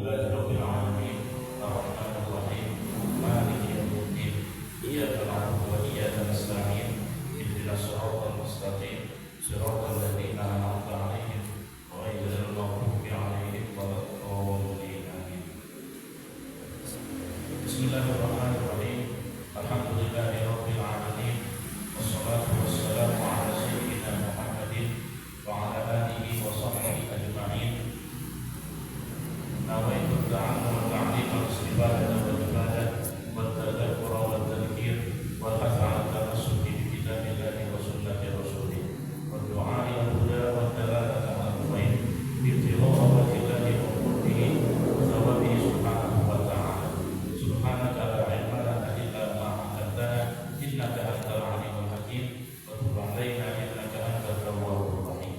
لله رب العالمين الرحمن الرحيم مالك يوم الدين إياك نعبد وإياك نستعين اهدنا الصراط المستقيم صراط الذين أنعمت عليهم غير المغضوب عليهم ولا الضالين آمين. بسم الله الرحمن الرحيم الحمد لله رب العالمين والصلاة والسلام على سيدنا محمد وعلى آله وصحبه أجمعين. نويت التعلم والتعليم والاستفادة والعبادة والتذكر والتذكير والحث على التمسك بكتاب الله وسنة رسوله والدعاء إلى الهدى والدلالة على الخير ابتغاء وجه الله وقربه وثوابه سبحانه وتعالى. سبحانك لا علم لنا إلا ما علمتنا إنك أنت العليم الحكيم وتب علينا إنك أنت التواب الرحيم.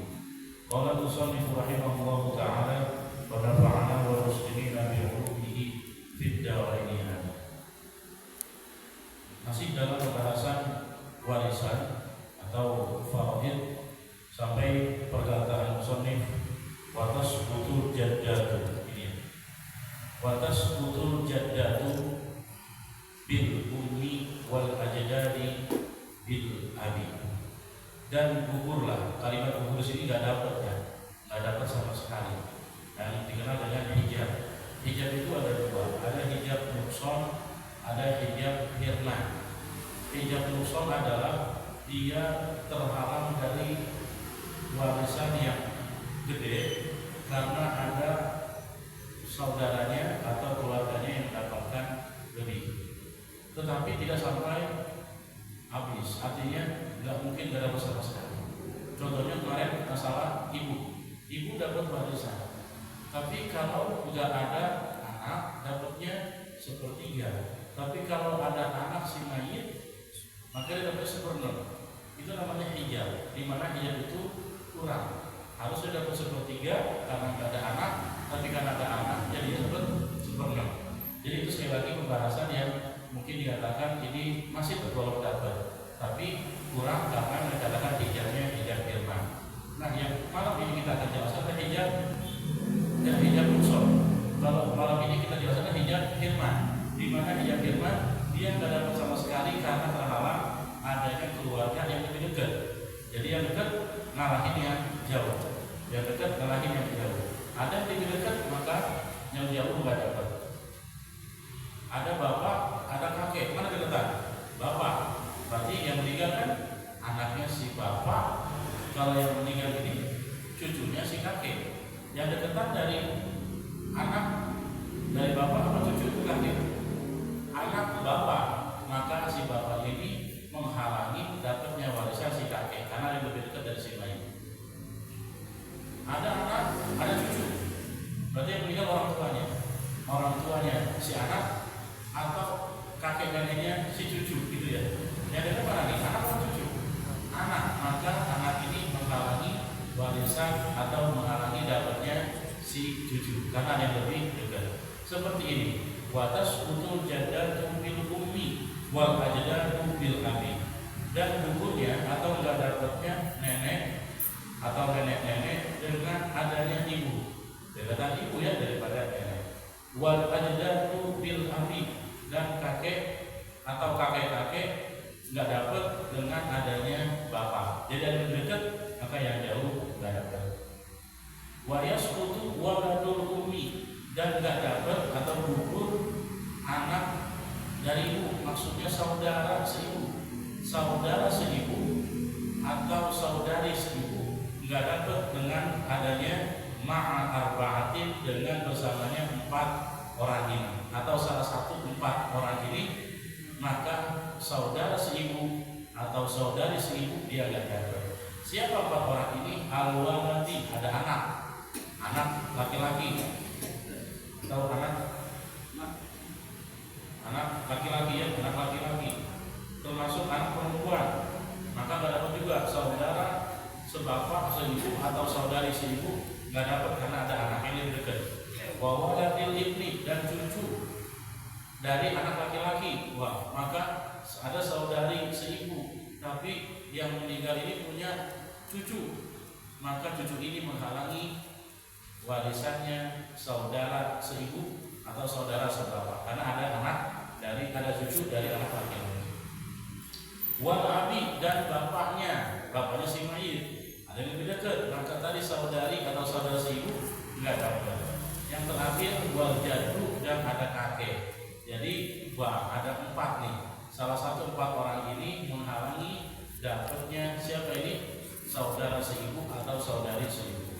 قال المصنف رحمه الله تعالى ونفعنا والمسلمين بعلومه في الدارين آمين. Masih dalam pembahasan warisan atau faraid sampai perkataan musannif watas butul jaddatu ini. Watas butul jaddatu bil ummi wal ajdadi bil abi. Dan gugurlah, kalimat gugur di sini nggak dapat ya, nggak dapat sama sekali. Yang dikenal dengan hijab. Hijab itu ada dua, ada hijab nukson, ada hijab hirman. Hijab nukson adalah dia terhalang dari warisan yang gede karena ada saudaranya atau keluarganya yang mendapatkan lebih, tetapi tidak sampai habis, artinya nggak mungkin gak dapat sama sekali. Contohnya kemarin masalah ibu dapat warisan, tapi kalau nggak ada anak dapatnya sepertiga, tapi kalau ada anak si mayit maka dia dapat seperenam. Itu namanya hijab, di mana hijab itu kurang, harusnya dapat sepertiga karena nggak ada anak, tapi karena ada anak jadi dapat seperenam. Jadi itu sekali lagi pembahasan yang mungkin dikatakan ini masih tergolong dapat, tapi kurang karena dikatakan hijabnya hijab firman. Nah, yang malam ini kita akan jelaskan hijab dan hijab nukson. Kalau malam ini kita jelaskan hijab firman, di mana hijab firman dia nggak dapat sama sekali karena terhalang adanya keluarga yang lebih dekat. Jadi yang dekat ngalahin yang jauh, yang dekat ngalahin yang jauh. Ada yang lebih dekat maka yang jauh nggak dapat. Ada bapak, ada kakek, mana deketan? Bapak. Berarti yang meninggal kan anaknya si bapak. Kalau yang meninggal ini cucunya si kakek. Yang deketan dari anak dari bapak apa cucu itu kakek? Anak bapak. Maka si bapak ini menghalangi dapatnya warisan si kakek karena yang lebih dekat dari si mayit. Ada anak, ada cucu. Berarti yang meninggal orang tuanya si anak atau kakek neneknya si cucu gitu ya. Yang dekat mana nih? Anak atau cucu? Anak. Maka anak ini menghalangi warisan atau menghalangi dapatnya si cucu karena yang lebih dekat. Seperti ini. Watas utul jaddatu bil ummi wal ajdadu bil abi. Dan gugurnya atau enggak dapatnya nenek atau nenek-nenek dengan adanya ibu. Dekatan ibu ya daripada nenek. Wal ajdadu bil abi. Dan kakek atau kakek-kakek nggak dapat dengan adanya bapak. Jadi yang dekat maka yang jauh nggak dapat. Wayasqutu waladul ummi. Dan nggak dapat atau gugur anak dari ibu, maksudnya saudara seibu, saudara seibu atau saudari seibu nggak dapat dengan adanya ma'a arba'atin dengan bersamanya 4 orang ini atau salah satu 4 orang ini, maka saudara seibu atau saudari seibu dia nggak dapat. Siapa 4 orang ini? Al-waladi, ada anak laki-laki. Tahu anak laki-laki ya, anak laki-laki termasuk anak perempuan, maka nggak dapat juga saudara sebapak seibu atau saudari seibu nggak dapat karena ada anak yang dekat. Wawaladil ibni, dan cucu dari anak laki-laki, wah maka ada saudari seibu tapi yang meninggal ini punya cucu, maka cucu ini menghalangi warisannya saudara seibu atau saudara sebapak, karena ada cucu dari anak laki-laki. Wal abi, dan bapaknya si mayit ada yang lebih dekat, maka tadi saudari atau saudara seibu nggak dapat. Yang terakhir wal jaddu, dan ada kakek. Jadi ada 4 nih. Salah satu 4 orang ini menghalangi dapatnya siapa ini? Saudara seibu atau saudari seibu.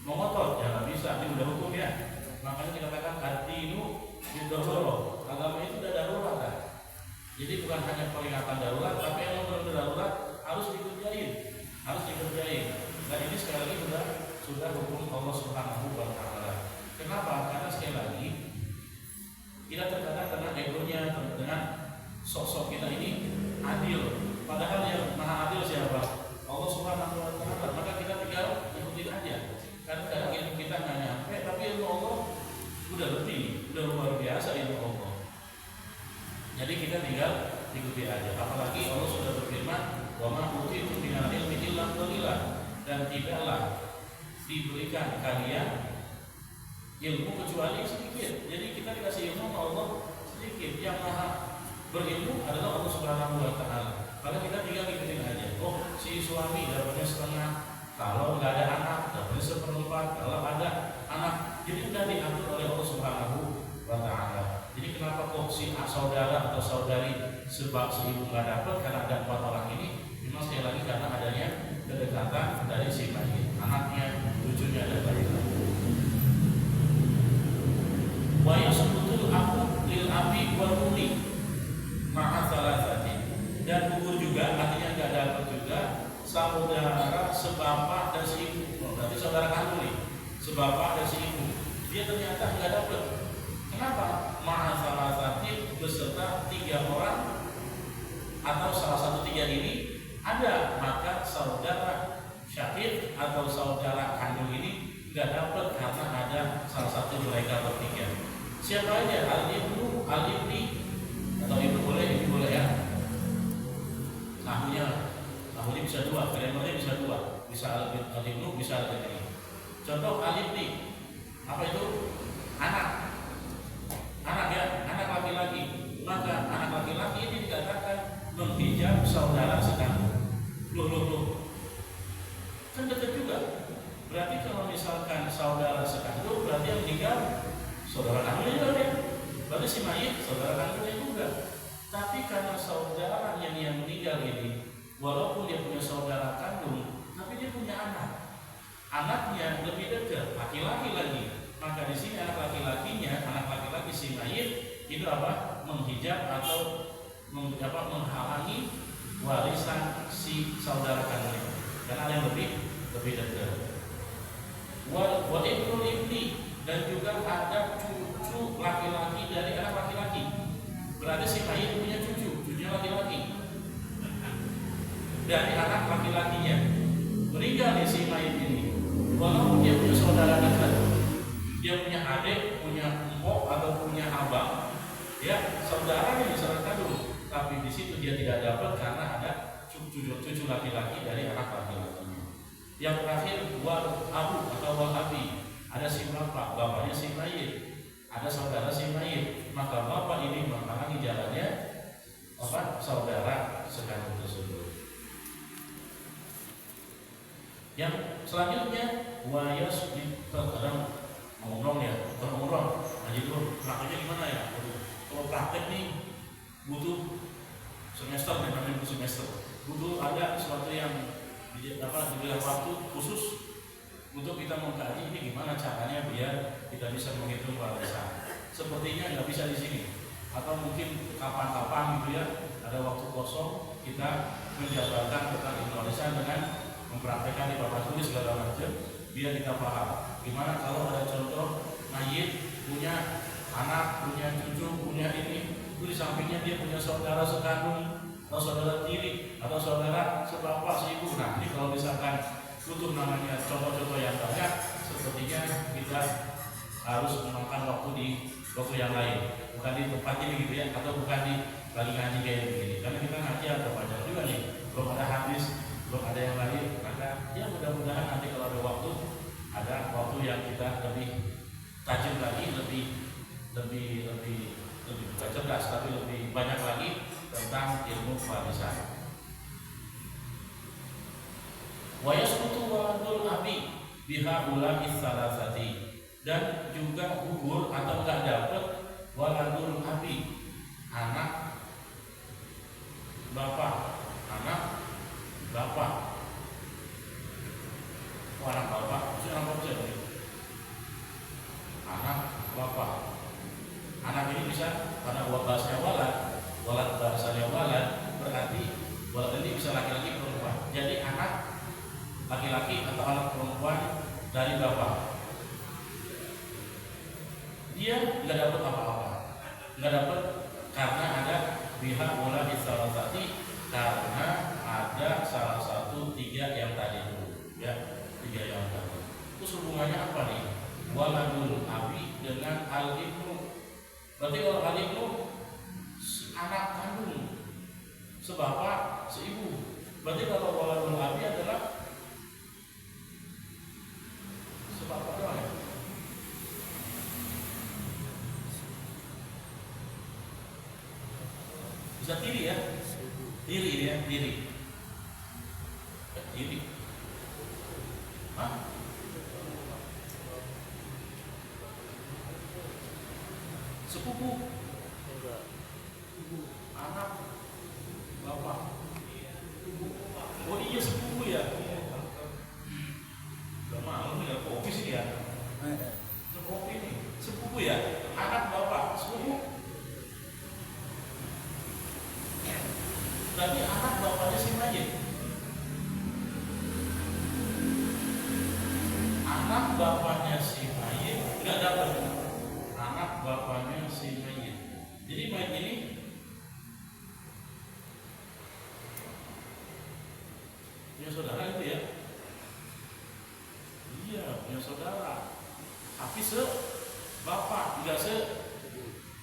Mengotot ya nggak bisa, ini udah hukum ya. Makanya kita katakan ad-dinu bid-darurah. Agama itu udah darurat kan. Jadi bukan hanya peringatan darurat, tapi yang benar-benar darurat harus dikerjain. Dan ini sekali lagi sudah hukum Allah Subhanahu wa Ta'ala. Kenapa? Karena sekali lagi kita terkadang dengan egonya, dengan sosok kita ini adil. Padahal yang maha adil siapa? Allah Subhanahu wa Ta'ala. Maka kita tinggal ikutin aja. Karena kadang ilmu kita nggak nyampe, tapi ilmu Allah udah lebih, udah luar biasa ilmu Allah. Jadi kita tinggal ikuti aja. Apalagi Allah sudah berfirman, wa ma utitu minal ilmi illa qalila, dan tidaklah diberikan kalian ilmu kecuali sedikit. Jadi kita dikasih ilmu Allah sedikit. Yang maha berilmu adalah Allah Subhanahu wa Ta'ala. Maka kita tinggal ikutin aja. Oh, si suami dapatnya setengah, kalau nggak ada anak dapatnya seperempat, kalau ada anak. Jadi sudah diatur oleh Allah Subhanahu wa Ta'ala. Jadi kenapa kok si saudara atau saudari sebab seibu nggak dapat? Karena ada 4 orang ini. Memang sekali lagi karena adanya kedekatan dari si mayit, anaknya, cucunya, dan lain-lain. Wa yasbutul aku lil abi wal umi ma'a thalathati, dan gugur juga, artinya nggak dapat juga saudara sebapak dan seibu. Berarti saudara kandung nih, sebapak dan seibu, dia ternyata nggak dapat. Kenapa? Ma'a thalathati, beserta 3 orang atau salah satu 3 ini ada, maka saudara syakir atau saudara kandung ini nggak dapat karena ada salah satu mereka bertiga. Siapa aja? Al-ibnu, al-ibni, atau ibu boleh, ibu boleh ya. Nahunya bisa 2, kalimatnya bisa 2, bisa al-ibnu, bisa al-ibni. Contoh al-ibni, apa itu? Anak ya, anak laki-laki. Maka anak laki-laki ini dikatakan menghijab saudara sekandung. Loh. Kan dekat juga. Berarti kalau misalkan saudara sekandung, berarti yang meninggal saudara kandungnya juga ya. Berarti si mayit saudara kandungnya juga. Tapi karena saudara yang meninggal ini, walaupun dia punya saudara kandung, tapi dia punya anak. Anaknya lebih dekat, laki-laki lagi. Maka di sini anak laki-laki si mayit itu apa? Menghijab atau menghalangi warisan si saudara kandung, karena ada yang lebih dekat. Wa ibnul ibni, dan juga ada cucu laki-laki dari anak laki-laki. Berarti si mayit punya cucunya laki-laki dari anak laki-lakinya. Meninggal nih si mayit ini, walaupun dia punya saudara dekat, dia punya adik, punya empok atau punya abang, ya saudaranya di saudara kandung, tapi di situ dia tidak dapat karena ada cucu laki-laki dari anak laki-lakinya. Yang terakhir wal abu atau wal abi, ada si bapaknya si mayit, ada saudara si mayit, maka bapak ini menghalangi jalannya saudara sekandung tersebut. Yang selanjutnya wayas di terkadang ngomong ya, ngomong aja dulu prakteknya gimana ya? Kalau praktek nih butuh semester, namanya semester, butuh ada sesuatu yang diberikan waktu khusus untuk kita mengkaji ini gimana caranya biar kita bisa menghitung warisan. Sepertinya nggak bisa di sini, atau mungkin kapan-kapan gitu ya, ada waktu kosong kita menjabarkan tentang warisan dengan mempraktekkan di papan tulis segala macam, biar kita paham gimana kalau ada contoh mayit punya anak, punya cucu, punya ini, itu di sampingnya dia punya saudara sekandung atau saudara tiri atau saudara sebapak seibu. Nah ini kalau misalkan butuh namanya contoh-contoh yang banyak, sepertinya kita harus memakan waktu di waktu yang lain, bukan di tempat ini gitu ya, atau bukan di lagi ngaji kayak begini, karena kita ngaji ada banyak juga nih, belum ada hadis, belum ada yang lain. Maka ya mudah-mudahan nanti kalau ada waktu yang kita lebih bukan cerdas tapi lebih banyak lagi tentang ilmu warisan. Wa yasqutu waladul abi biha ula'i salasati, dan juga gugur atau enggak dapat waladul abi, anak bapak, anak bapak. Anak bapak, maksudnya anak bapak siapa? Anak bapak. Anak ini bisa pada bahasanya walad bahasanya walad, berarti walad ini bisa laki-laki perempuan. Jadi anak laki-laki atau anak perempuan dari bapak. Dia nggak dapat apa-apa, nggak dapat karena ada pihak bola di salah satu, karena ada salah satu tiga yang tadi itu, ya, tiga yang tadi. Terus hubungannya apa nih? Waladul abi dengan al-ibnu. Berarti kalau al-ibnu anak kandung, sebapak, seibu. Berarti kalau waladul abi adalah sebapak doang ya? Bisa tiri ya? Tiri ya, tiri. Tiri. Hah? Sepupu. Anak bapak. Oh iya sepupu ya. Gak malu nih, kopi sih ya. Kopi nih, sepupu ya. Anak bapak, sepupu. Berarti anak bapaknya si mayit. Anak bapaknya si mayit nggak dapat. Anak bapaknya si mayit. Jadi mayit ini punya saudara itu ya? Iya, punya saudara. Tapi bapak, tidak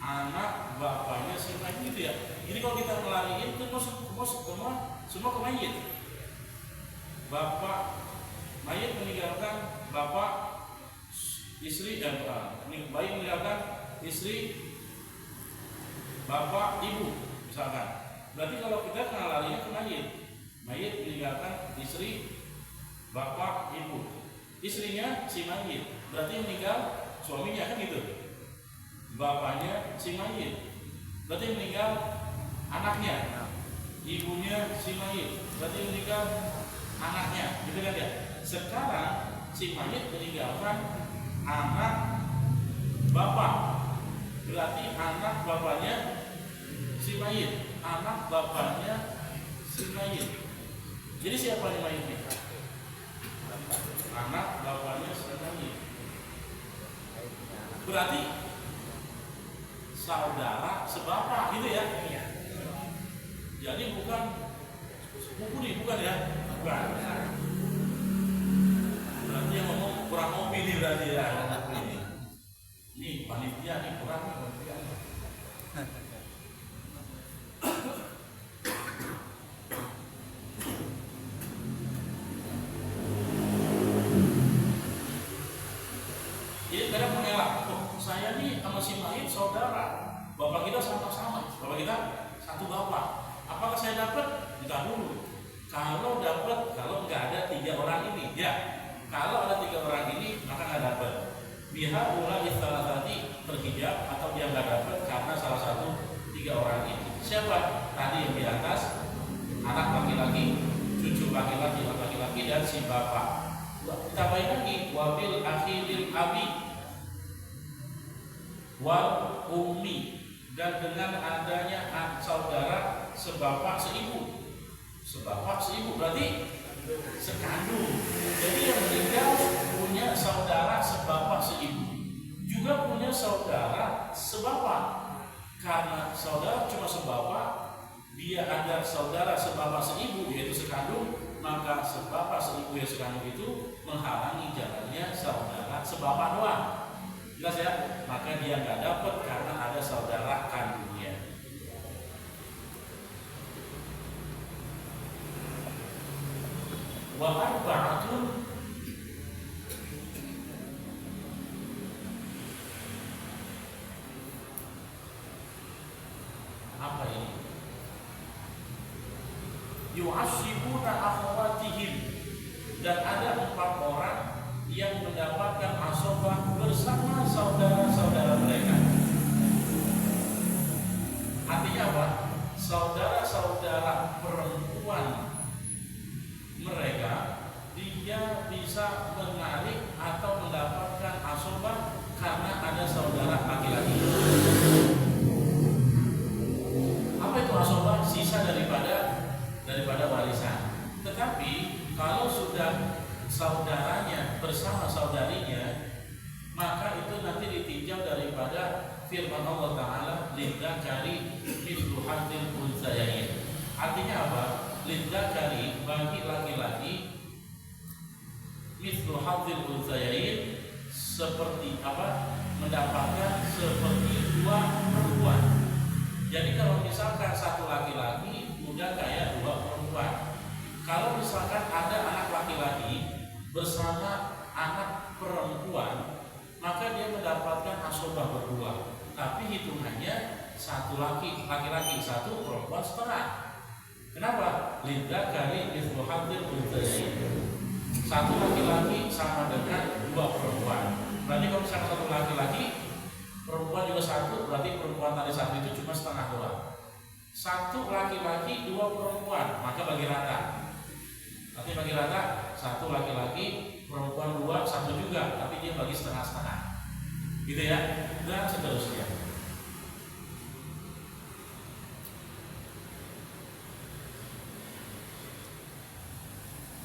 anak bapaknya si mayit itu ya. Jadi kalau kita melariin itu semua ke mayit. Bapak mayit meninggalkan bapak, istri dan bayi meninggalkan istri, bapak, ibu misalkan. Berarti kalau kita larinya ke mayit, mayit meninggalkan istri, bapak, ibu, istrinya si mayit, berarti meninggal suaminya kan gitu. Bapaknya si mayit, berarti meninggal anaknya, ibunya si mayit, berarti meninggal anaknya, gitu kan ya. Sekarang si mayit meninggalkan anak bapak, berarti anak bapaknya si mayit, anak bapaknya si mayit. Jadi siapa yang mayitnya? Anak bapaknya si mayit. Berarti saudara sebapak gitu ya. Jadi bukan sepupu nih, bukan ya? Bukan. Berarti yang ngomong kurang ngopi nih berarti ya. Ini panitia nih kurang nih panitia. Jadi kadang mengelak, saya nih sama si mayit saudara, bapak kita sama-sama, bapak kita satu bapak. Apakah saya dapat? Enggak dulu. Kalau dapat, kalau nggak ada tiga orang ini, ya. Kalau ada tiga orang ini, maka nggak dapat. Biha ulah istilah tadi terhijab atau dia nggak dapat karena salah satu tiga orang ini. Siapa? Tadi yang di atas, anak laki-laki, cucu laki-laki, dan si bapak. Kita baik lagi, wabil akhiril abi, wal ummi, dan dengan adanya saudara sebapak seibu. Sebapak seibu berarti sekandung. Jadi yang meninggal punya saudara sebapak seibu, juga punya saudara sebapak. Karena saudara cuma sebapak, dia ada saudara sebapak seibu yaitu sekandung, maka sebapak seibu yang sekandung itu menghalangi jalannya saudara sebapak doang. Jelas ya? Maka dia nggak dapat karena ada saudara kandungnya. Wa arba'atun yu'assibuna akhawatihim, dan ada 4 orang yang mendapatkan asobah bersama saudara-saudara mereka. Artinya apa? Saudara-saudara perempuan mereka dia bisa menarik atau mendapatkan asobah karena ada saudara laki-laki. Apa itu asobah? Sisa daripada warisan. Tetapi kalau sudah saudaranya bersama saudarinya, maka itu nanti ditinjau daripada firman Allah Ta'ala, lidzakari mithlu hadzil unthayain. Artinya apa? Lidzakari, bagi laki-laki, mithlu hadzil unthayain, seperti apa? Mendapatkan seperti 2 perempuan. Jadi kalau misalkan 1 laki-laki udah kayak 2 perempuan. Kalau misalkan ada anak laki-laki bersama anak perempuan, maka dia mendapatkan asobah berdua. Tapi hitungannya 1 laki-laki 1, perempuan setengah. Kenapa? Lidzakari mithlu hadzil unthayain. 1 laki-laki sama dengan 2 perempuan. Berarti kalau misalkan 1 laki-laki, perempuan juga 1, berarti perempuan tadi 1 itu cuma setengah doang. 1 laki-laki 2 perempuan, maka bagi rata. Nanti bagi rata 1 laki-laki, perempuan 2, 1 juga, tapi dia bagi setengah-setengah. Gitu ya, dan seterusnya.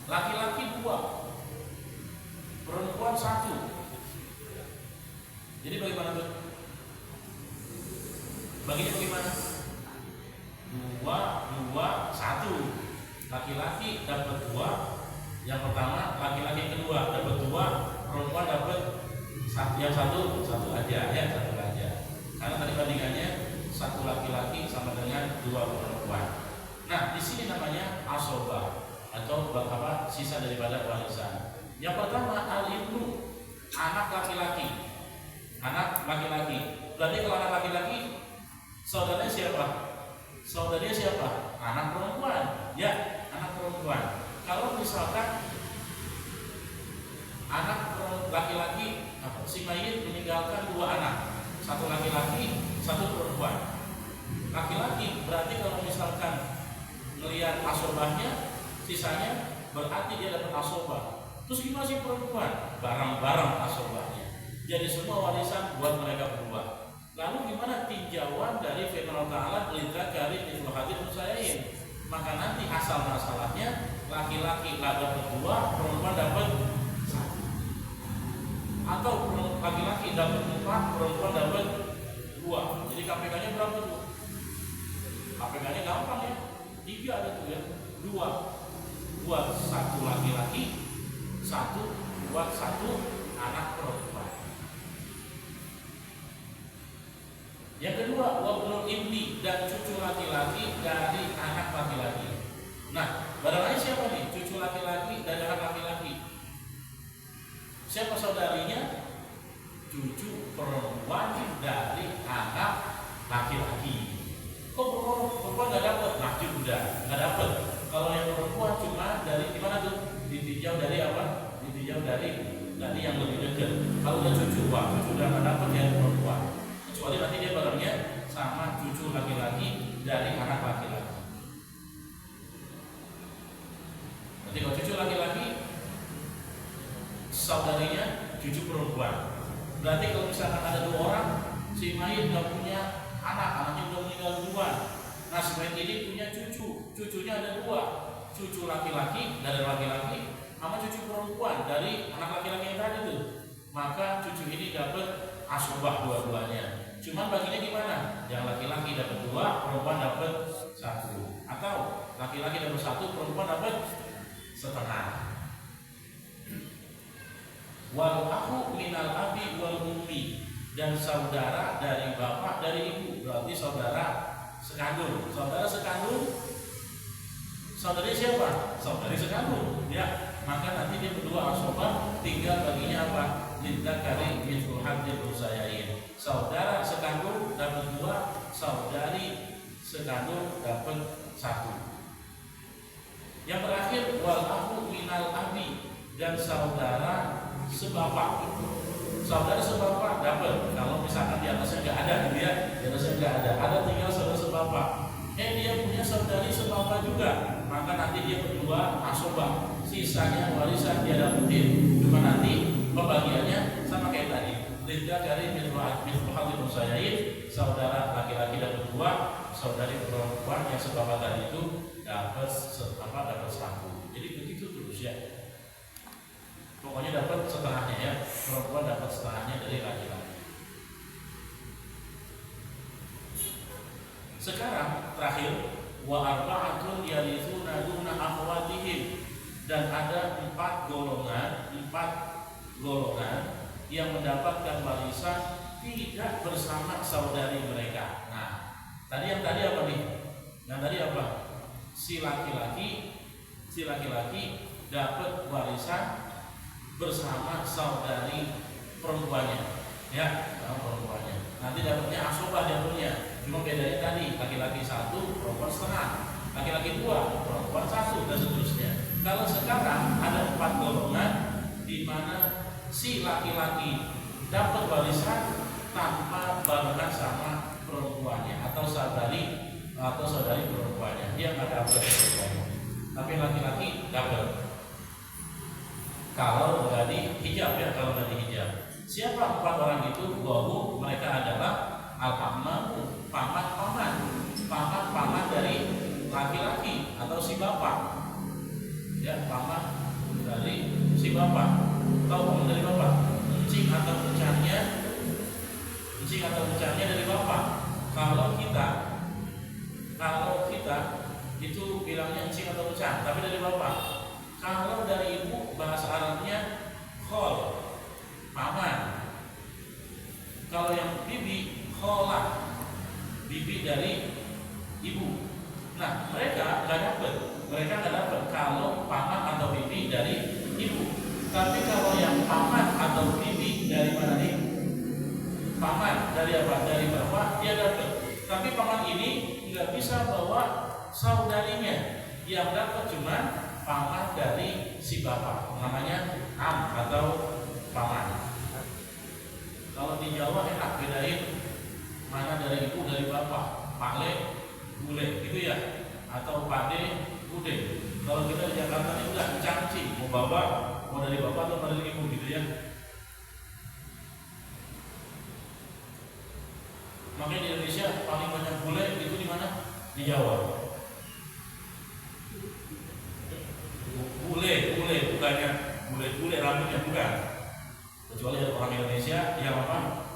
Laki-laki 2, perempuan 1. Jadi bagaimana tuh? Baginya bagaimana? 2, 2, 1. Laki-laki dapat 2. Yang pertama, laki-laki yang kedua dapat 2, perempuan dapat yang 1 aja, ya 1 aja. Karena tadi bandingannya 1 laki-laki sama dengan 2 perempuan. Nah, di sini namanya asobah atau apa? Sisa daripada warisan. Yang pertama, al-ibnu, anak laki-laki. Anak laki-laki. Berarti kalau anak laki-laki, saudaranya siapa? Saudaranya siapa? Anak perempuan. Ya, anak perempuan. Kalau misalkan anak laki-laki, si mayit meninggalkan 2 anak, 1 laki-laki, 1 perempuan. Laki-laki berarti kalau misalkan melihat asobahnya, sisanya berarti dia dapat asobah. Terus gimana sih perempuan? Barang-barang asobahnya. Jadi semua warisan buat mereka berdua. Lalu gimana tinjauan dari firman Allah Ta'ala, lidzakari mithlu hadzil unthayain? Maka nanti asal-masalahnya laki-laki dapat 2, perempuan dapat 1. Atau laki-laki dapat 4, perempuan dapat 2. Jadi KPK-nya berapa tuh? KPK-nya gampang ya. 3 ada tuh ya. 2 buat 1 laki-laki, 1 buat 1 anak perempuan. Yang kedua, wabnul ibni, dan cucu laki-laki dari anak laki-laki. Nah, barangkali siapa nih cucu laki-laki dari anak laki-laki? Siapa saudarinya? Cucu perempuan dari anak laki-laki. Kok perempuan nggak dapat? Nah, udah nggak dapat. Kalau yang perempuan cuma dari gimana tuh? Ditinjau dari apa? Ditinjau dari yang lebih dekat. Kalau udah cucu, wah cucu udah nggak dapat yang perempuan. Kecuali nanti dia barengnya sama cucu laki-laki dari anak laki-laki. Nanti kalau cucu laki-laki, saudarinya cucu perempuan. Berarti kalau misalkan ada 2 orang, si mayit nggak punya anak, anaknya udah meninggal duluan. Nah, si mayit ini punya cucunya ada 2, cucu laki-laki dari laki-laki, sama cucu perempuan dari anak laki-laki yang tadi tuh. Maka cucu ini dapat asobah dua-duanya. Cuman baginya gimana? Yang laki-laki dapat 2, perempuan dapat 1. Atau laki-laki dapat 1, perempuan dapat setengah. Wal akhu minal abi wal ummi, dan saudara dari bapak dari ibu, berarti saudara sekandung. Saudara sekandung, saudaranya siapa? Saudari sekandung, ya. Maka nanti dia berdua asobah, tinggal baginya apa? Lidzakari mithlu hadzil unthayain. Saudara sekandung dapat 2, saudari sekandung dapat 1. Yang terakhir wal akhu minal abi, dan saudara sebapak. Saudara sebapak dapat kalau misalkan di atasnya nggak ada gitu ya, di atasnya nggak ada tinggal saudara sebapak. Dia punya saudari sebapak juga, maka nanti dia berdua asobah, sisanya warisan dia dapetin. Cuma nanti pembagiannya sama kayak tadi. Lidah dari mithluhatil musyayin, saudara laki-laki dapat 2, saudari perempuan yang sebapak tadi itu dapat 1. Jadi begitu terus ya. Pokoknya dapat setengahnya ya, perempuan dapat setengahnya dari laki-laki. Sekarang terakhir wa arba'atun yarithuna duna akhwatihim, dan ada 4 golongan yang mendapatkan warisan tidak bersama saudari mereka. Nah, tadi apa nih? Yang tadi apa? Si laki-laki dapat warisan bersama saudari perempuannya, ya, perempuannya. Nanti dapatnya asobah jatuhnya. Cuma bedanya tadi laki-laki 1, perempuan setengah, laki-laki 2, perempuan 1, dan seterusnya. Kalau sekarang ada 4 golongan di mana si laki-laki dapat warisan tanpa barengan sama perempuannya atau saudari perempuannya. Dia nggak dapat perempuannya, tapi laki-laki dapat. Kalau nggak di hijab ya, Siapa 4 orang itu? Bahwa mereka adalah al-ammamu, paman dari laki-laki atau si bapak. Ya, paman dari si bapak. Tahu paman dari bapak? Encing atau encangnya dari bapak. Kalau kita itu bilangnya encing atau encang, tapi dari bapak. Kalau dari ibu bahasa Arabnya khol, paman. Kalau yang bibi kholah, bibi dari ibu. Nah, mereka nggak dapat kalau paman atau bibi dari ibu. Tapi kalau yang paman atau bibi dari mana nih? Paman dari apa? Dari bapak, dia dapat. Tapi paman ini nggak bisa bawa saudarinya, yang dapat cuma paman dari si bapak, namanya am atau paman. Kalau di Jawa enak bedain mana dari ibu dari bapak, pakle, bule gitu ya, atau pade, bude. Kalau kita di Jakarta ini udah cangci, mau dari bapak atau dari ibu gitu ya. Makanya di Indonesia paling banyak bule itu di mana? Di Jawa. Bule bukannya bule rambutnya, bukan. Kecuali orang Indonesia yang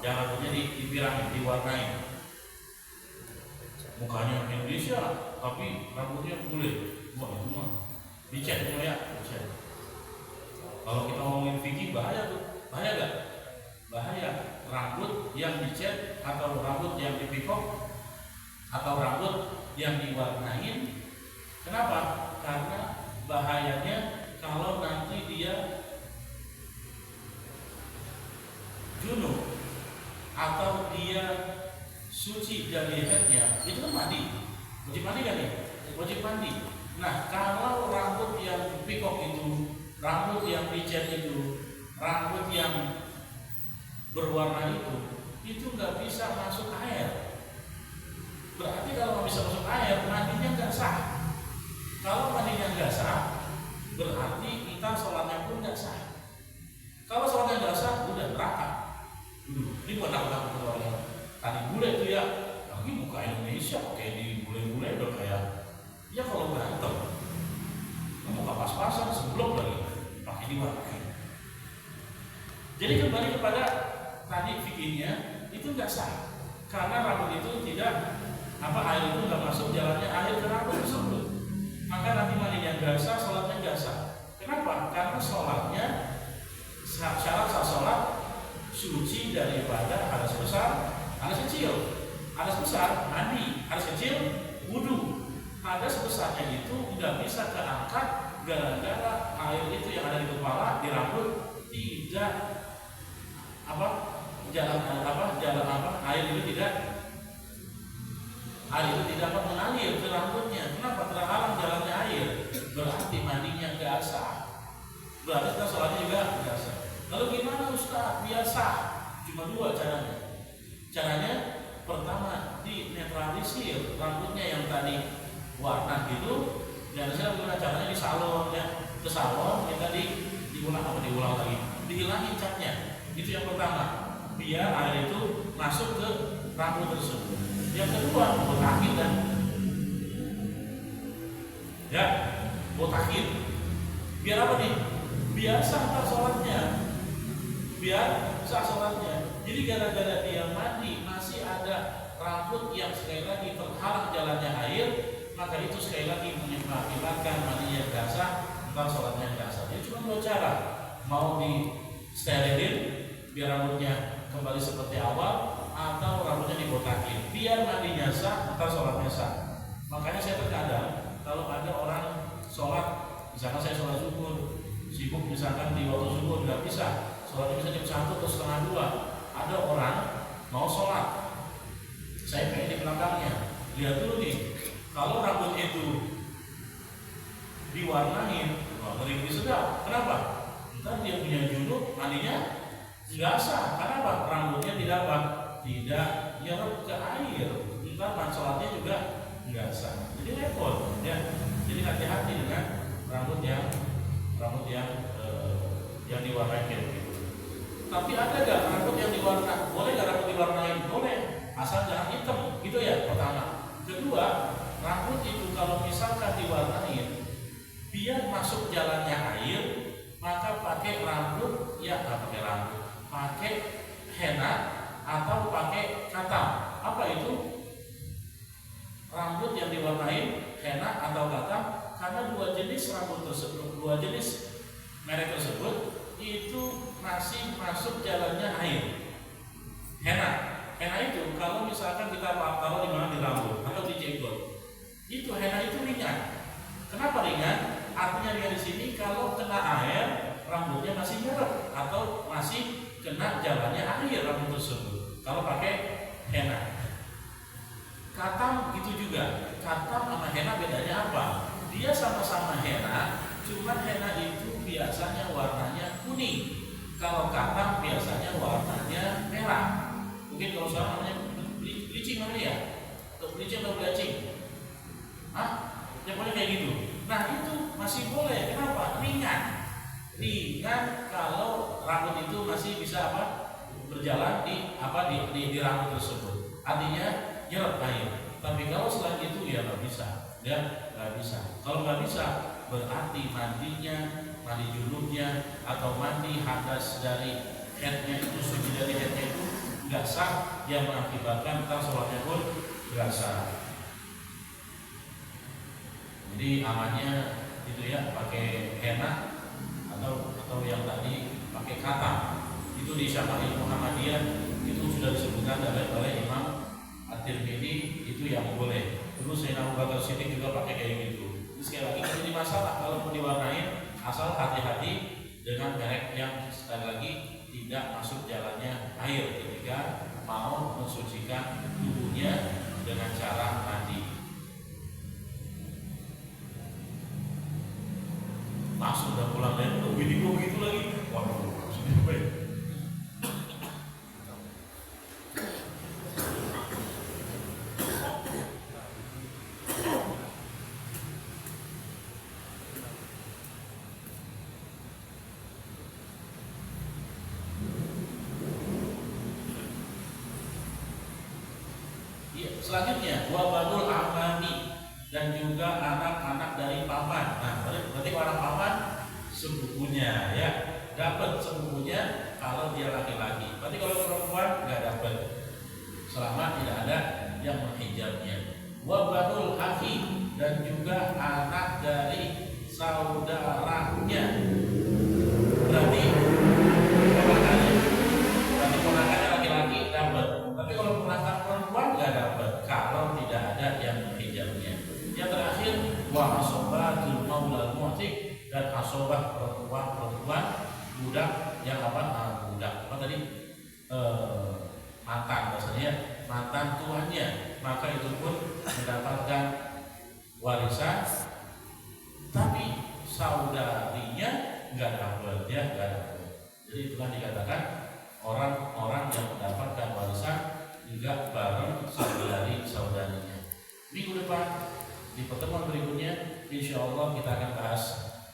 yang rambutnya dipirangin, diwarnai. Mukanya Indonesia tapi rambutnya bule. Wah, itu mah dicet ya. Kalau kita ngomongin fikih bahaya nggak? Bahaya. Rambut yang dicet atau rambut yang dipikok atau rambut yang diwarnain. Kenapa? Karena bahayanya kalau nanti dia junub atau dia suci dari haidnya, itu kan mandi. Wajib mandi kan ya? Wajib mandi. Nah, kalau rambut yang dipikok itu, rambut yang dicet itu, rambut yang berwarna itu nggak bisa masuk air. Berarti kalau nggak bisa masuk air, mandinya nggak sah. Kalau mandinya nggak sah, berarti kita sholatnya pun nggak sah. Kalau sholatnya nggak sah, udah neraka. Ini buat nakut-nakut orang tadi bule itu ya, lagi buka Indonesia kayak di bule-bule udah kayak ya kalau berantem kamu nggak pas-pasan sebelum lagi pakai diwarnai. Jadi kembali kepada tadi fikihnya itu nggak sah karena rambut itu tidak air itu nggak masuk jalannya air ke rambut tersebut, maka nanti mandinya nggak sah, sholatnya nggak sah. Kenapa? Karena sholatnya syarat sah sholat suci daripada hadas besar, hadas kecil. Hadas besar mandi, hadas kecil wudu. Hadas besarnya itu nggak bisa keangkat gara-gara air itu yang ada di kepala, di rambut tidak air itu tidak mengalir ke rambutnya. Kenapa? Terhalang jalannya air. berarti mandinya nggak sah. Berarti kita sholatnya juga nggak sah. Lalu gimana Ustaz? Biar sah. Cuma dua caranya. Caranya pertama dinetralisir rambutnya yang tadi warna gitu. Dan saya gimana caranya di salon ya, ke salon kita diulang lagi, dihilangin catnya. Itu yang pertama, biar air itu masuk ke rambut tersebut. Yang kedua, botakin dan ya botakin. Biar apa nih? Biar sah sholatnya. Biar sah sholatnya. Jadi gara-gara dia mandi masih ada rambut yang sekali lagi terhalang jalannya air, maka itu sekali lagi mengakibatkan mandinya nggak sah, ntar sholatnya nggak sah. Jadi cuma dua cara, mau di sterilin biar rambutnya kembali seperti awal, atau rambutnya dibotakin biar mandinya sah, ntar sholatnya sah. Makanya saya terkadang kalau ada orang sholat, misalkan saya sholat zuhur, sibuk misalkan di waktu zuhur nggak bisa, sholatnya bisa jam 1 atau setengah 2, ada orang mau sholat, saya pengen di belakangnya, lihat dulu nih, kalau rambut itu diwarnain, ngeri sedap. Kenapa? Ntar dia punya junub, mandinya nggak sah. Kenapa? Rambutnya tidak nyerap ke air. Ntar sholatnya juga nggak sah. Jadi repot, ya. Jadi hati-hati dengan rambut yang diwarnai kayak gitu. Tapi ada nggak rambut yang diwarnai? Boleh nggak rambut diwarnai? Boleh, asal jangan hitam. Itu ya pertama. Kedua, rambut itu kalau misalkan diwarnain biar masuk jalannya air, maka pakai rambut ya pakai rambut, pakai henna atau pakai katam. Apa itu? Rambut yang diwarnai henna atau katam, karena dua jenis rambut tersebut, dua jenis merek tersebut itu masih masuk jalannya air. Henna itu kalau misalkan kita taruh di mana, di rambut atau di jenggot, itu henna itu ringan. Kenapa ringan? Artinya dia di sini kalau kena air rambutnya masih nyerap atau masih kena jalannya air rambut tersebut. Kalau pakai henna, katam itu juga. Katam sama henna bedanya apa? Dia sama-sama henna, cuman henna itu biasanya warnanya kuning. Kalau katam biasanya warnanya merah. Mungkin kalau sekarang namanya bleaching namanya ya, atau bleaching atau bleaching. Yang boleh kayak gitu. Nah itu masih boleh. Kenapa? Ringan kalau rambut itu masih bisa berjalan di rambut tersebut. Artinya nyerap air. Tapi kalau selain itu ya nggak bisa. Kalau nggak bisa berarti mandi junubnya atau mandi hadas dari headnya itu, suci dari headnya itu nggak sah, yang mengakibatkan ntar sholatnya pun nggak sah. Jadi amannya itu ya pakai henna atau yang tadi pakai katam. Itu di Syama'il Muhammadiyah itu sudah disebutkan oleh Imam At-Tirmidzi, itu yang boleh. Dulu Sayyidina Abu Bakar Siddiq juga pakai kayak gitu. Terus sekali lagi jadi masalah kalau mau diwarnain, asal hati-hati dengan merek yang sekali lagi tidak masuk jalannya air ketika mau mensucikan tubuhnya dengan cara mandi. Langsung udah pulang dari itu, video begitu lagi. Waduh, sedih baik. Selanjutnya, wabanul amami, dan juga anak-anak dari paman. Nah, berarti orang paman sepupunya ya, dapat sepupunya kalau dia laki-laki. Berarti kalau perempuan nggak dapat selama tidak ada yang menghijabnya. Wabanul akhi, dan juga anak dari saudaranya. Berarti ponakannya laki-laki dapat. Tapi kalau ponakan perempuan nggak dapat kalau tidak ada yang menghijabnya. Yang terakhir, wa asobatul maulal mu'tik, dan asobah perempuan budak yang budak tadi mantan, bahasanya mantan tuannya, maka itu pun mendapatkan warisan. Tapi saudarinya nggak dapat, dia nggak dapat. Jadi itulah dikatakan orang-orang yang mendapatkan warisan nggak bareng saudarinya. Minggu depan di pertemuan berikutnya, insya Allah kita akan bahas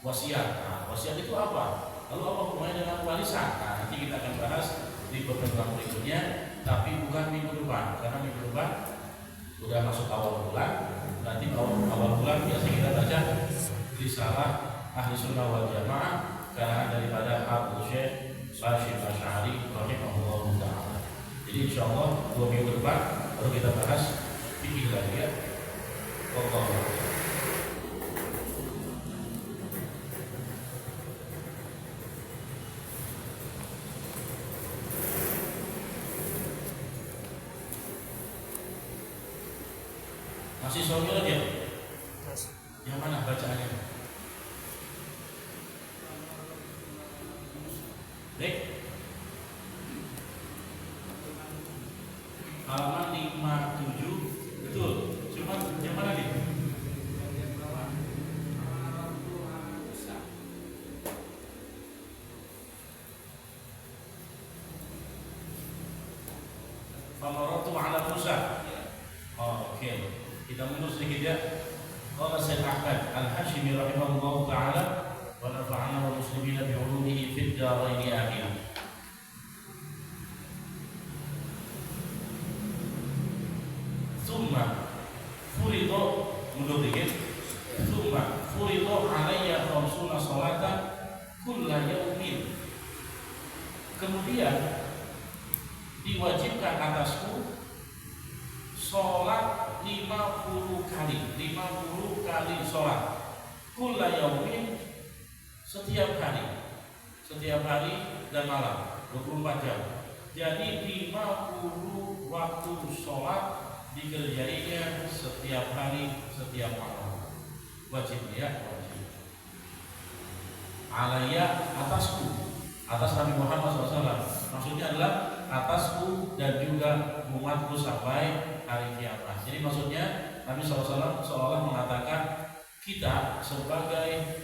wasiat. Nah, wasiat itu apa? Lalu apa hubungannya dengan warisan? Nah, nanti kita akan bahas di pertemuan berikutnya, tapi bukan minggu depan, karena minggu depan udah masuk awal bulan. Nanti awal bulan biasa kita baca risalah Ahli Sunnah wal Jamaah karangan daripada Abu Syekh Hashim Asy'ari rahimahullah ta'ala. Jadi insya Allah 2 minggu depan baru kita bahas fikih lagi ya. Allah. Masih soal aja. Yang mana bacaannya? Baik. Halaman 57. Betul. Cuma yang mana nih? Famaratu ala Musa. Oh, oke. Kita mundur sedikit ya. Qala Syekh Ahmad Al-Hashimi rahimahullah ta'ala wa nafa'ana wa muslimina bi'ulumihi fid dharain amin. Tsumma furido, mundur dikit. Tsumma furido alayya khamsuna salatan kulla yaumin. Kemudian diwajibkan atasku sholat 50 kali sholat kulla yaumin, setiap hari dan malam 24 jam. Jadi 50 waktu sholat dikerjainya setiap hari setiap malam. Wajib ya, wajib. Alaya, atasku, atas Nabi Muhammad SAW. Maksudnya adalah atasku dan juga umatku sampai hari kiamat. Jadi maksudnya Nabi SAW seolah mengatakan kita sebagai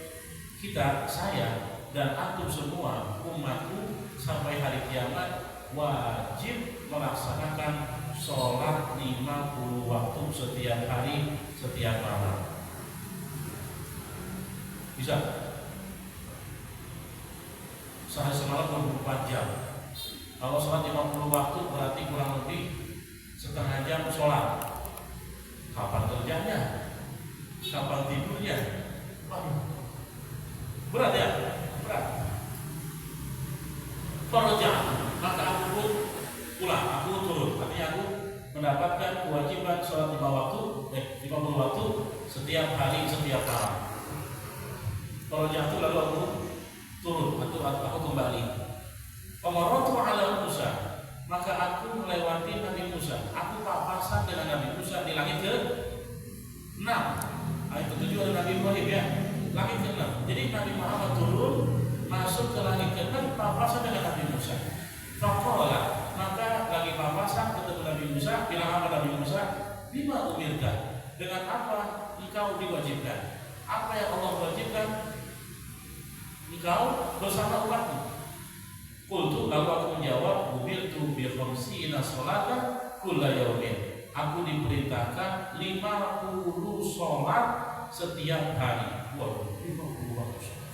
saya dan antum semua umatku sampai hari kiamat wajib melaksanakan sholat 50 waktu setiap hari setiap malam. Bisa? Sehari semalam 24 jam. Kalau sholat 50 waktu berarti kurang lebih setengah jam sholat. Kapan kerjanya? Kapan tidurnya? Waduh, berat ya? Berat. Farja, maka aku pun pulang, aku turun. Artinya aku mendapatkan kewajiban sholat 50 waktu setiap hari setiap malam. Farja itu lalu aku turun, aku kembali. Pamaratu ala Musa, maka aku melewati Nabi Musa. Aku papasan dengan Nabi Musa di langit ke-6. Ayat ke-7 ada Nabi Ibrahim ya, langit ke-6. Jadi Nabi Muhammad turun masuk ke langit ke-6, papasan dengan Nabi Musa. Faqala, maka lagi papasan ketemu Nabi Musa, bilang apa Nabi Musa? Bima umirta, dengan apa engkau diwajibkan? Apa yang Allah wajibkan engkau bersama umatmu? Qultu, lalu aku menjawab, umirtu bi khamsina sholatan kulla yaumin. Aku diperintahkan 50 sholat setiap hari. Waduh, 50 waktu sholat.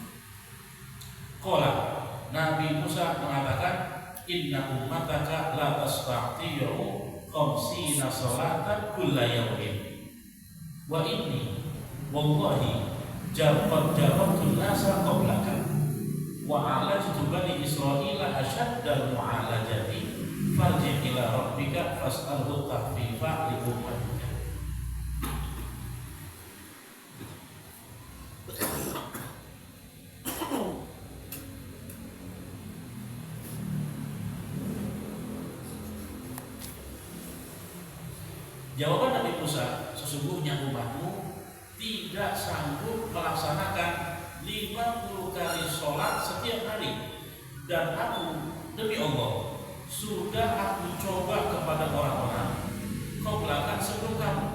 Qala, Nabi Musa mengatakan, inna ummataka la tastati'u khamsina sholatan kulla yaumin. Wa inni wallahi jarabtu nasa qablaka wa alajtu bani Israila asyaddal mu'alajati farji ila rabbika fas'alhu tahfifa li ummatika. Jawaban Nabi Musa, sesungguhnya umatmu tidak sanggup melaksanakan 50 kali sholat setiap hari, dan aku demi Allah sudah aku coba kepada orang-orang kau belakang sebelum kamu.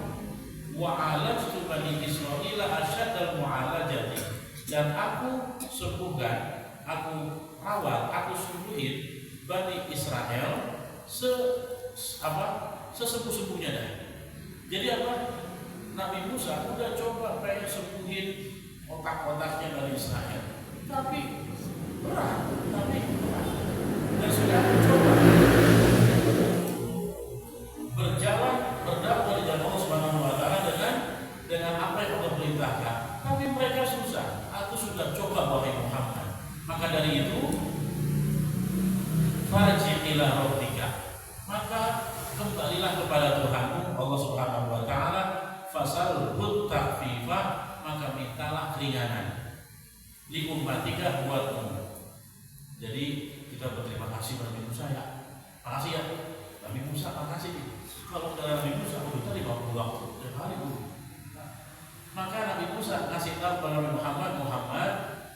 Wa alajtu bani Israila asyaddal mu'alajati, dan aku sembuhkan, aku rawat, aku sembuhin Bani Israel sesembuh-sembuhnya dah. Jadi apa? Nabi Musa udah coba pengen sembuhin otak-otaknya Bani Israel, tapi berat. Dan sudah coba berjalan berdakwah di jalan Allah Subhanahu wa taala dengan apa yang Allah perintahkan, tapi mereka susah. Aku sudah coba wahai Muhammad. Maka dari itu farji ila rabbika, maka kembalilah kepada Tuhanmu Allah Subhanahu wa taala, fasalhu takfifa, maka mintalah keringanan li ummatika buatmu. Jadi kita berterima kasih pada Nabi Musa ya. Makasih ya Nabi Musa, makasih. Kalau dari Nabi Musa kita 50 waktu tiap hari dulu. Maka Nabi Musa kasih tahu kepada Nabi Muhammad,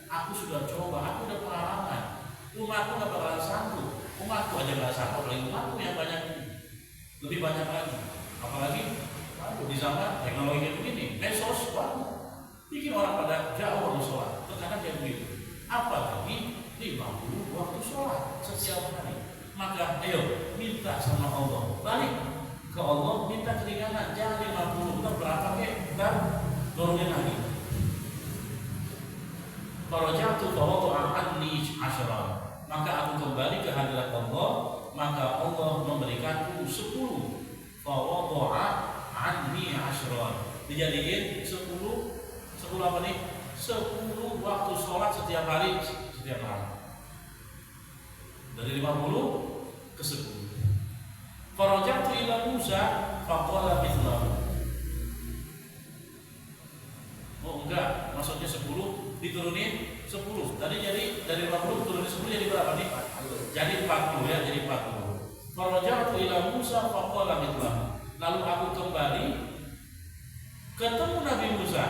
aku sudah coba, aku udah pengalaman. Umatku gak bakalan sanggup. Umatku aja gak sanggup, apalagi umatku yang banyak ini. Lebih banyak lagi. Apalagi di zaman teknologi kayak begini, medsos, bikin orang pada jauh waktu sholat. Terkadang kayak begitu. Apalagi 50 waktu sholat setiap hari. Maka ayo minta sama Allah, balik ke Allah, minta keringanan. Jangan 50, kita berapa kita turunin lagi. Farajatu fawadu'a anni asyran, maka aku kembali ke hadirat Allah, maka Allah memberikanku 10. Fawadu'a anni asyran, dijadiin 10 apa nih? 10 waktu sholat setiap hari, setiap malam. Dari 50 ke 10. Farajatu ila Musa faqala mithlahu. Oh enggak, maksudnya 10 diturunin 10. Tadi jadi dari 50 turunin 10 jadi berapa nih? Jadi 40 ya, jadi 40. Farajatu ila Musa faqala mithlahu. Lalu aku kembali ketemu Nabi Musa.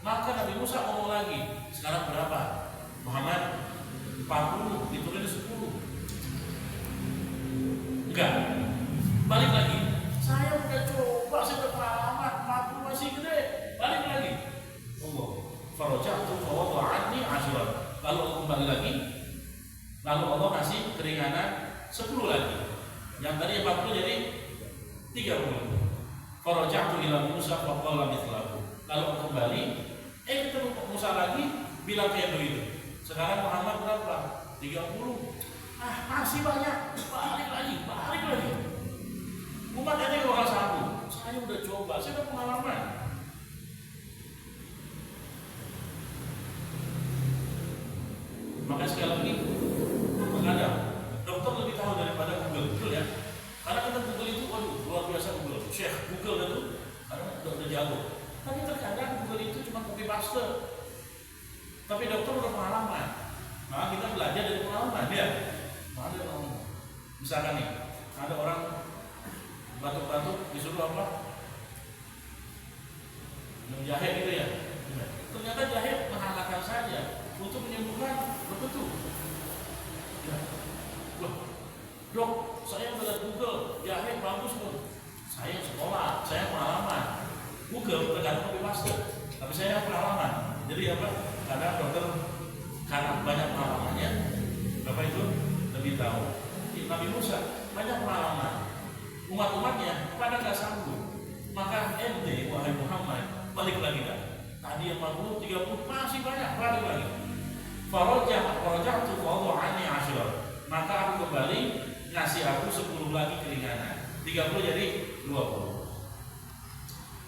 Maka Nabi Musa ngomong lagi, sekarang berapa? Muhammad 40 diturunin 10. Enggak, balik lagi. Saya udah coba, saya udah pengalaman, 40 masih gede. Balik lagi. Allah, farajatu fawadu'a anni asyran. Lalu aku kembali lagi. Lalu Allah kasih keringanan 10 lagi. Yang tadi 40 jadi 30. Farajatu ila Musa faqala mithlahu. Lalu aku kembali, ketemu Musa lagi, bilang kayak begitu. Sekarang Muhammad berapa? 30. Masih banyak. Balik lagi. Umat ini orang sanggup. Saya udah coba, saya udah pengalaman. Maka sekali lagi, terkadang dokter lebih tahu daripada Google, betul ya? Karena kita Google itu, luar biasa Google. Syekh Google itu, karena udah jago. Tapi terkadang Google itu cuma copy paste. Tapi dokter udah pengalaman. Maka kita belajar dari pengalaman dia. Ada orang, misalkan nih, ada orang batuk-batuk disuruh apa? Menjahit gitu ya. Ternyata jahit menghalalkan saja untuk menyembuhkan betul. Ya. Loh, dok, saya melihat Google, jahit bagus dong. Saya sekolah, saya pengalaman. Google tergantung copy paste, tapi saya pengalaman. Jadi apa? Karena dokter karena banyak pengalamannya, Bapak itu lebih tahu. Nabi Musa banyak pengalaman, umat-umatnya pada nggak sanggup. Maka ente wahai Muhammad balik lagi kan. Tadi 40, 30 masih banyak, balik lagi. Farajatu fawadu'ani asyran, maka aku kembali ngasih aku 10 lagi keringanan. 30 jadi 20.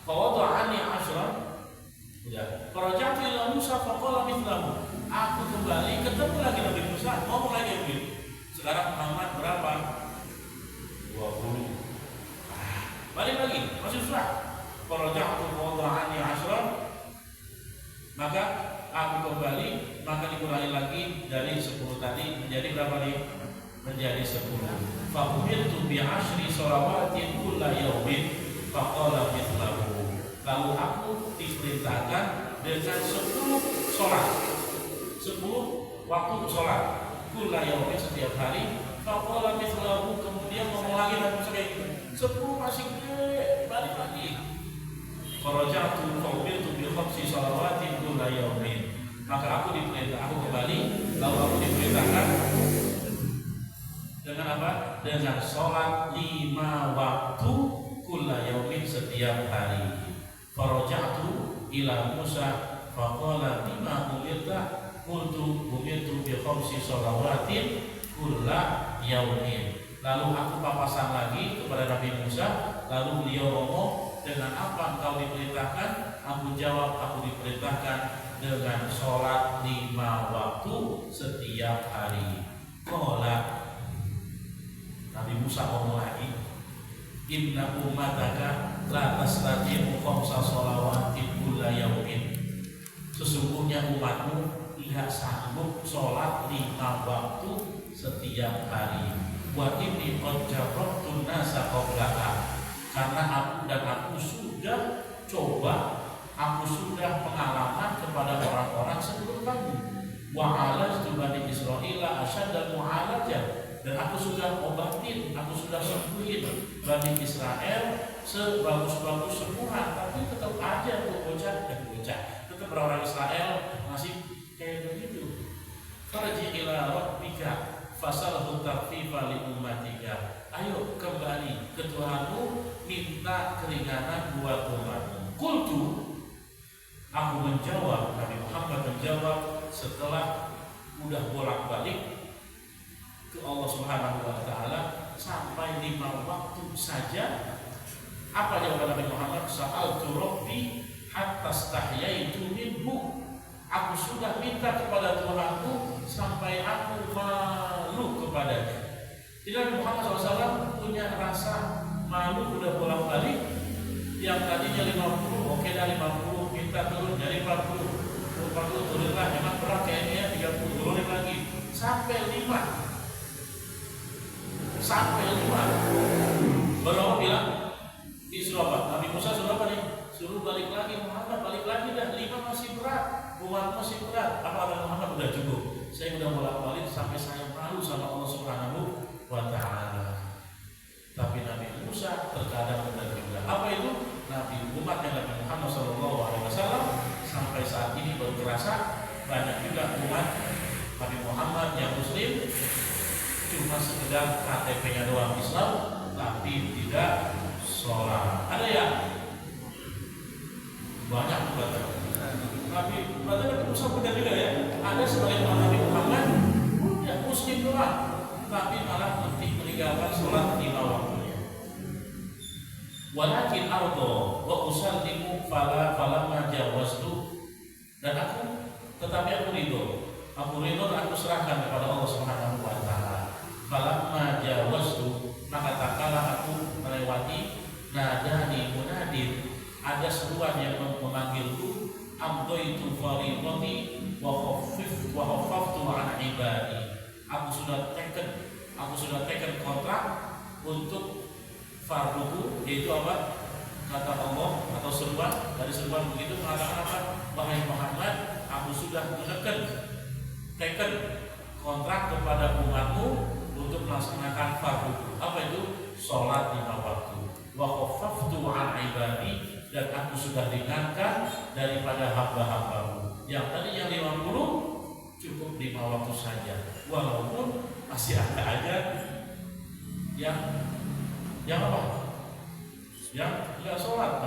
Fawadu'ani asyran. Ya. Farajatu ila Musa faqala mithlahu. Aku kembali ketemu lagi Nabi Musa, ngomong lagi begitu. Sekarang Muhammad berapa? 20. Balik lagi, masih susah. Farajatu fawadu'ani asyran, maka aku kembali, maka dikurangi lagi dari 10 tadi menjadi berapa nih? Menjadi 10. Fa'umirtu bi'ashri shalawatin kulla yaumin faqala mithlahu. Lalu aku diperintahkan dengan 10 sholat, 10 waktu sholat kulla yaumin setiap hari. Faqala mithlahu, kemudian ngomong lagi dan sebagainya. 10 masih gede, balik lagi. Farajatu fa'umirtu bi khamsi shalawatin kulla yaumin. Maka aku kembali, lalu aku diperintahkan dengan apa? Dengan sholat 5 waktu kulla yaumin, setiap hari. Faraja'tu ila Musa faqala bima umirta, qultu umirtu bi khamsi shalawatin kulla yaumin. Lalu aku papasan lagi kepada Nabi Musa, lalu beliau ngomong, dengan apa engkau diperintahkan? Aku jawab, aku diperintahkan dengan sholat 5 waktu setiap hari. Qala, Nabi Musa ngomong lagi, inna ummataka la tastati'u khamsa shalawatin kulla yaumin. Sesungguhnya umatmu tidak sanggup sholat 5 waktu setiap hari. Wa inni qad jarrabtu nasa qablaka, karena aku sudah coba, aku sudah pengalaman kepada orang-orang sebelum kamu. Wa alajtu bani Israila asyadda mu'alajah, dan aku sudah obatin, aku sudah sembuhin Bani Israel sebagus-bagus sembuhan, tapi tetap aja tuh bocah, tetap orang Israel masih kayak begitu. Farji ila rabbika fasalhu takhfifa li ummatika. Ayo kembali ke Tuhanmu, minta keringanan buat umatmu. Qultu, aku menjawab, Nabi Muhammad menjawab setelah udah bolak-balik ke Allah Subhanahu wa taala sampai 5 waktu saja. Apa jawaban Nabi Muhammad? Sa'altu rabbi hatta stahyaitu minhu. Aku sudah minta kepada Tuhanku sampai aku malu kepadanya. Jadi Nabi Muhammad SAW punya rasa malu, udah bolak-balik. Yang tadinya 50, oke dah 50, minta turun dari 40 turun lah, memang berat kayaknya 30, turunin lagi sampai 5. Baru Allah bilang disuruh apa? Nabi Musa suruh apa nih? Suruh balik lagi, Muhammad balik lagi dah, 5 masih berat, umat masih berat. Apa kata Muhammad? Udah cukup, saya udah bolak-balik sampai saya malu sama Allah Subhanahu wa ta'ala. Tapi Nabi Musa terkadang benar juga. Apa itu? Nabi umatnya Nabi Muhammad SAW sampai saat ini baru terasa banyak juga umat Nabi Muhammad yang Muslim cuma sekedar KTP-nya doang Islam, tapi tidak sholat. Ada ya? Banyak berarti. Nabi Musa benar juga ya. Ada sebagian orang Nabi Muhammad yang Muslim doang, tapi malah meninggalkan sholat 5 waktunya. Walakin ardo wa usallimu fala majawaztu, dan tetapi aku ridho, aku serahkan kepada Allah Subhanahu wa taala. Falamma jawaztu, maka tak kalah aku melewati, nadani munadin, ada seruan yang memanggilku, amdaitu fariidati wa khaffaftu an ibadi. Aku sudah teken kontrak untuk farduku, yaitu apa? Kata Allah atau seruan, dari seruan begitu mengatakan apa? Wahai Muhammad, aku sudah teken kontrak kepada umatmu untuk melaksanakan fardu. Apa itu? Sholat 5 waktu. Wa khaffaftu an ibadi, dan aku sudah ringankan daripada hamba-hambamu. Yang tadi yang 50 cukup 5 waktu saja. Walaupun masih ada aja yang apa? Yang tidak sholat.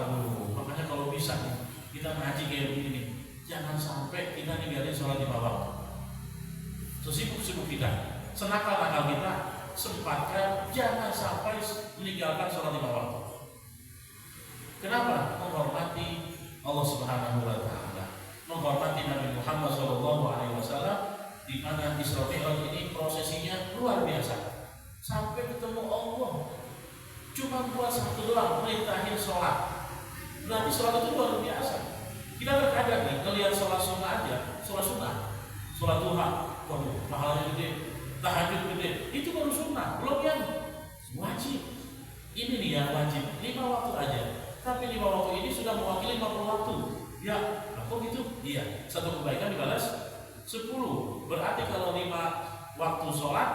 Makanya kalau bisa nih, kita ngaji kayak begini, jangan sampai kita ninggalin sholat 5 waktu. Sesibuk-sibuk kita, senakal-nakal kita, sempatkan jangan sampai meninggalkan sholat 5 waktu. Kenapa? Menghormati Allah Subhanahu wa taala, menghormati Nabi Muhammad SAW, di mana Isra Mi'raj ini prosesinya luar biasa. Sampai ketemu Allah, cuma buat satu doang, merintahin sholat. Berarti sholat itu luar biasa. Kita terkadang nih ngelihat sholat sunnah aja, sholat duha, waduh, pahalanya gede, tahajud gede, itu baru sunnah, belum yang wajib. Ini nih yang wajib, 5 waktu aja. Tapi 5 waktu ini sudah mewakili 50 waktu. Ya, aku gitu? Iya, satu kebaikan dibalas 10. Berarti kalau 5 waktu sholat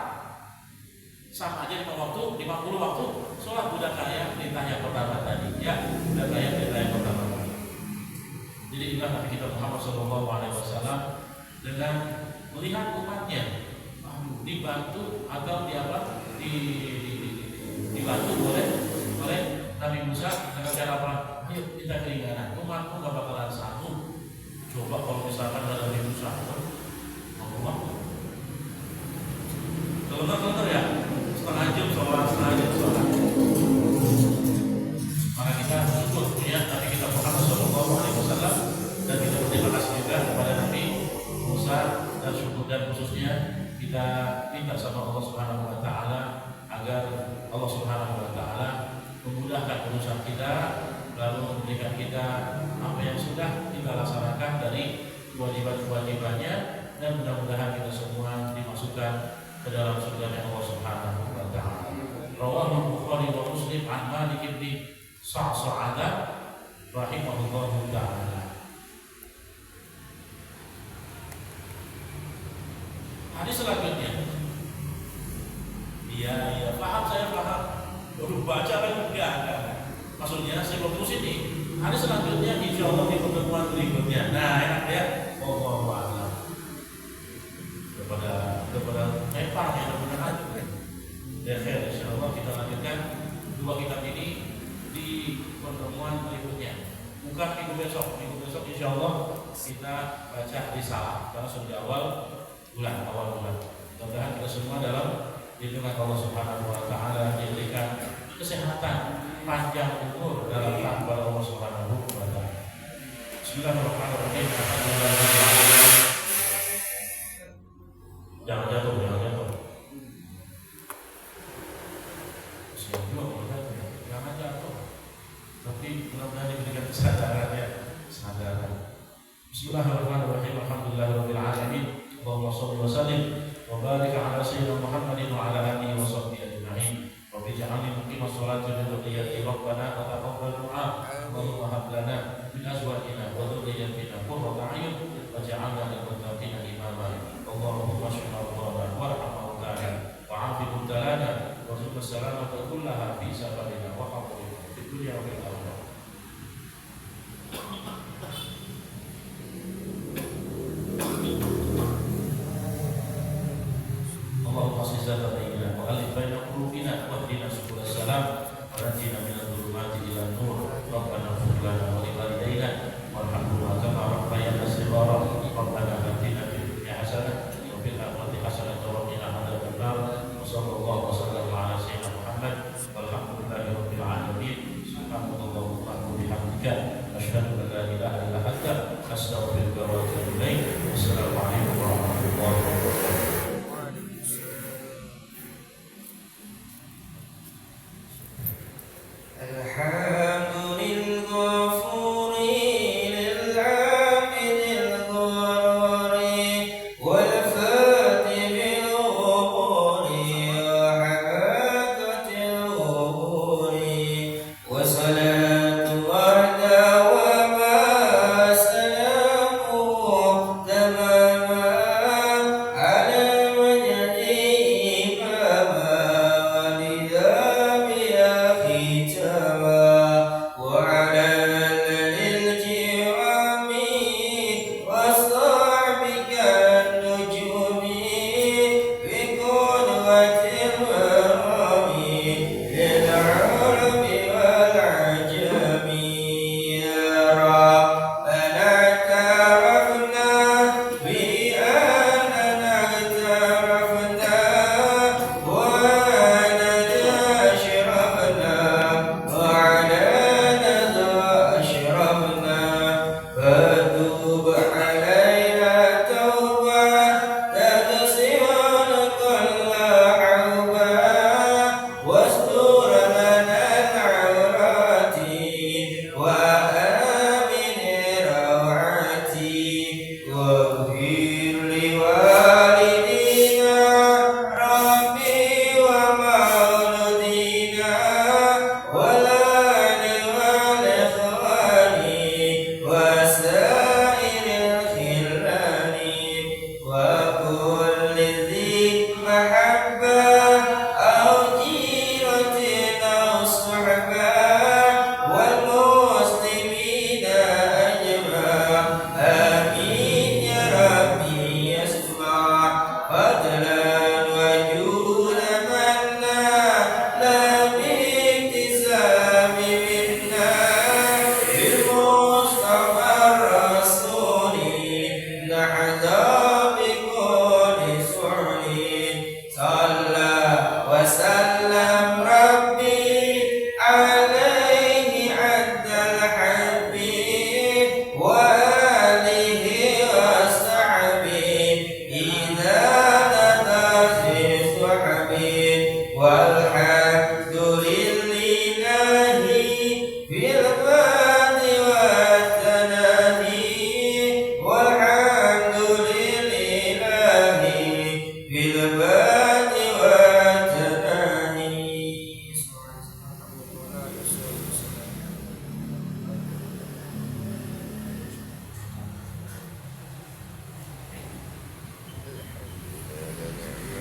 sama aja 5 waktu, 50 waktu sholat. Udah kayak perintah yang pertama tadi. Ya, udah kayak perintah yang pertama tadi. Jadi inilah Nabi kita Muhammad SAW dengan melihat umatnya dibantu atau dibantu oleh Nabi Musa dengan cara apa? Ayo kita keringanan, umatmu gak bakalan sanggup. Coba kalau misalkan ada Nabi Musa, mau kelentar ya, setengah jam sholat. Maka kita bersyukur punya Nabi kita Muhammad SAW, dan kita berterima kasih juga kepada Nabi Musa, dan syukur dan khususnya kita minta sama Allah Subhanahu Wa Taala agar Allah Subhanahu Wa Taala memudahkan urusan kita, lalu memberikan kita apa yang sudah kita laksanakan dari kewajiban-kewajibannya, dan mudah-mudahan kita semua dimasukkan ke dalam surga Allah Subhanahu Wa Taala. Rawahu Bukhari wa Muslim an Malik bin Sa'sa'adah rahimahullahu ta'ala. Hadis selanjutnya, iya paham, saya paham. Baru baca kan enggak ada. Maksudnya saya fokus ini. Hadis selanjutnya insya Allah di pertemuan berikutnya. Nah enak ya. Allahu a'lam. Daripada lempar ya mudah-mudahan. Ya insya Allah kita lanjutkan dua kitab ini di pertemuan berikutnya. Bukan minggu besok insya Allah kita baca risalah karena sudah awal bulan. Mudah-mudahan kita semua dalam lindungan Allah Subhanahu Wa Taala diberikan kesehatan, panjang umur dalam taat Allah Subhanahu Wa Taala. Bismillahirrahmanirrahim. Jangan jatuh. Jangan jatuh. Tapi mudah-mudahan diberikan kesadarannya. Bismillahirrahmanirrahim. Alhamdulillahirabbil alamin. Allahumma shalli wa sallim wa barik ala sayyidina Muhammadin wa ala alihi wa sahbihi ajma'in. Rabbi ij'alni muqimas sholati wa dhurriyyati rabbana wa taqabbal du'a. Allahumma hab lana min azwajina wa dhurriyyatina qurrata a'yun waj'alna lil muttaqina imama. Allahumma shfi marḍana warham mawtana wa 'afi mubtalana warzuqna salamata kullaha fi safarina wa hadratina fid dunya wa fil akhirah. Allahumma sallina baina wa alif baina qulubina wa hdina subul salam wa najina min adh-dhulumati ila an-nur. Rabbana ighfir lana wa li walidayna warhamhuma kama rabbayana shighara. Rabbana atina fid dunya hasanah wa fil akhirati hasanah wa qina adzaban nar. Wa sallallahu wa sallama ala sayyidina Muhammad walhamdulillahi rabbil alamin. Subhanallahu wa bihamdika asyhadu an la ilaha illa anta astaghfiruka wa atubu ilaik. Wassalamu alaikum warahmatullahi wabarakatuh. Alhamdulillah.